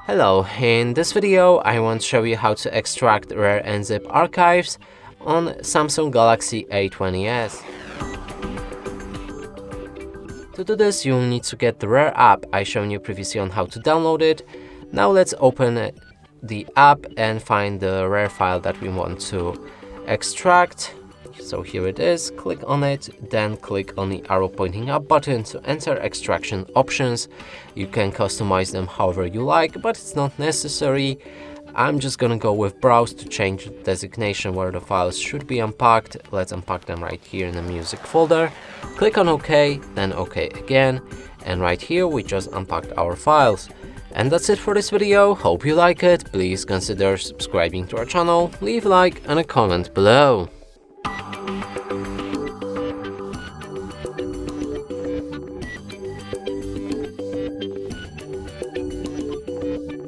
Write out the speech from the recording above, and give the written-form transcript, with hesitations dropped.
Hello, in this video I want to show you how to extract rare and zip archives on Samsung Galaxy A20s. To do this you'll need to get the rare app I shown you previously on how to download it. Now let's open the app and find the rare file that we want to extract. So here it is, click on it, then click on the arrow pointing up button to enter extraction options. You can customize them however you like, but it's not necessary. I'm just gonna go with browse to change the designation where the files should be unpacked. Let's unpack them right here in the music folder. Click on OK, then OK again, and right here we just unpacked our files. And that's it for this video. Hope you like it. Please consider subscribing to our channel, leave a like and a comment below.